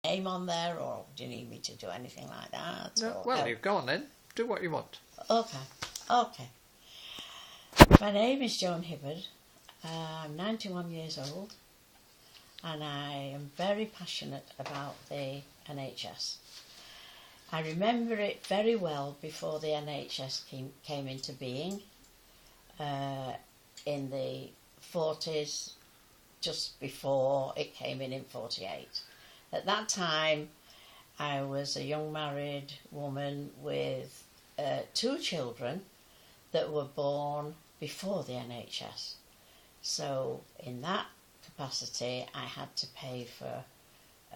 name on there, or do you need me to do anything like that? No, well, you go on then. Do what you want. Okay. My name is Joan Hibberd. I'm 91 years old, and I am very passionate about the NHS. I remember it very well before the NHS came into being in the 40s, just before it came in 48. At that time, I was a young married woman with 2 children that were born before the NHS. So in that capacity, I had to pay for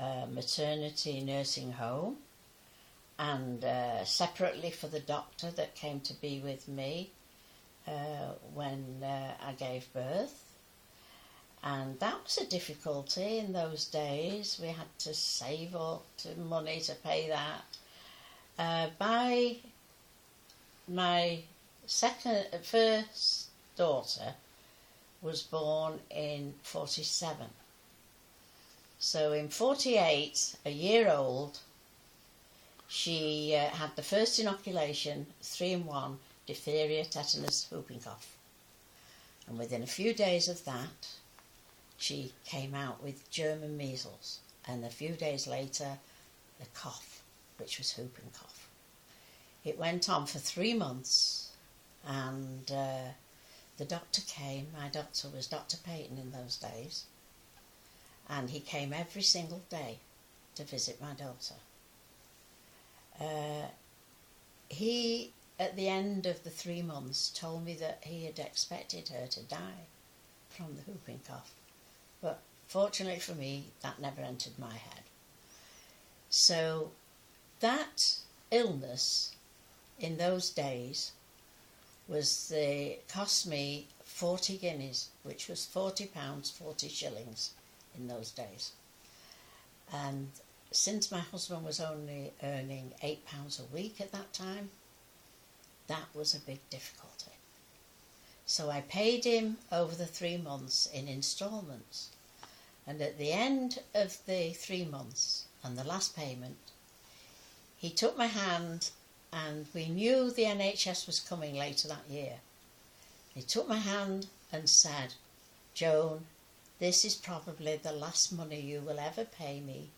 a maternity nursing home, and separately for the doctor that came to be with me when I gave birth. And that was a difficulty in those days. We had to save up money to pay that. By my first daughter was born in 47. So in 48, a year old, she had the first inoculation, 3-in-1, diphtheria, tetanus, whooping cough. And within a few days of that, she came out with German measles, and a few days later, the cough, which was whooping cough. It went on for 3 months, and the doctor came. My doctor was Dr. Peyton in those days, and he came every single day to visit my daughter. He, at the end of the 3 months, told me that he had expected her to die from the whooping cough. But fortunately for me, that never entered my head. So that illness in those days cost me 40 guineas, which was £40, 40 shillings in those days. And since my husband was only earning £8 a week at that time, that was a big difficulty. So I paid him over the 3 months in instalments. And at the end of the 3 months and the last payment, he took my hand, and we knew the NHS was coming later that year. He took my hand and said, "Joan, this is probably the last money you will ever pay me,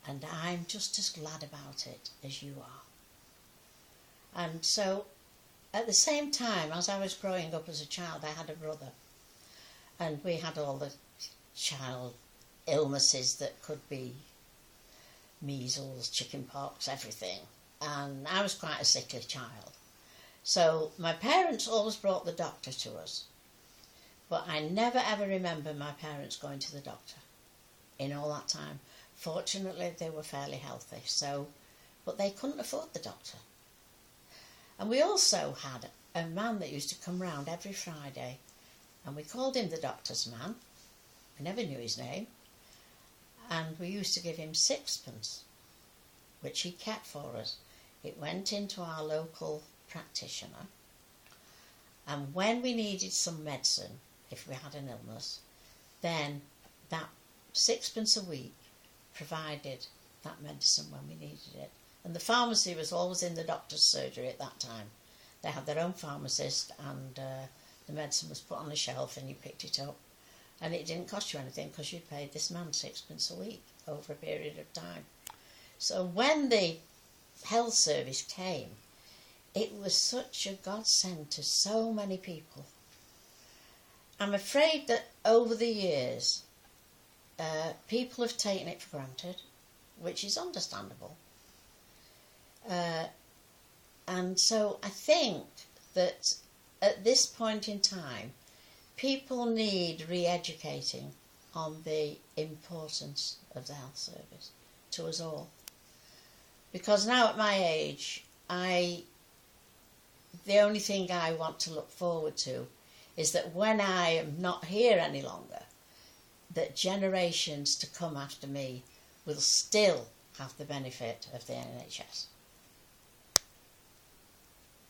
and I'm just as glad about it as you are." And so, at the same time, as I was growing up as a child, I had a brother, and we had all the child illnesses that could be measles, chickenpox, everything. And I was quite a sickly child. So my parents always brought the doctor to us. But I never ever remember my parents going to the doctor in all that time. Fortunately, they were fairly healthy, but they couldn't afford the doctor. And we also had a man that used to come round every Friday, and we called him the doctor's man. I never knew his name. And we used to give him 6pence, which he kept for us. It went into our local practitioner. And when we needed some medicine, if we had an illness, then that 6pence a week provided that medicine when we needed it. And the pharmacy was always in the doctor's surgery at that time. They had their own pharmacist, and the medicine was put on the shelf and you picked it up. And it didn't cost you anything because you paid this man 6pence a week over a period of time. So when the health service came, it was such a godsend to so many people. I'm afraid that over the years, people have taken it for granted, which is understandable. And so I think that at this point in time, people need re-educating on the importance of the health service to us all. Because now at my age, the only thing I want to look forward to is that when I am not here any longer, that generations to come after me will still have the benefit of the NHS.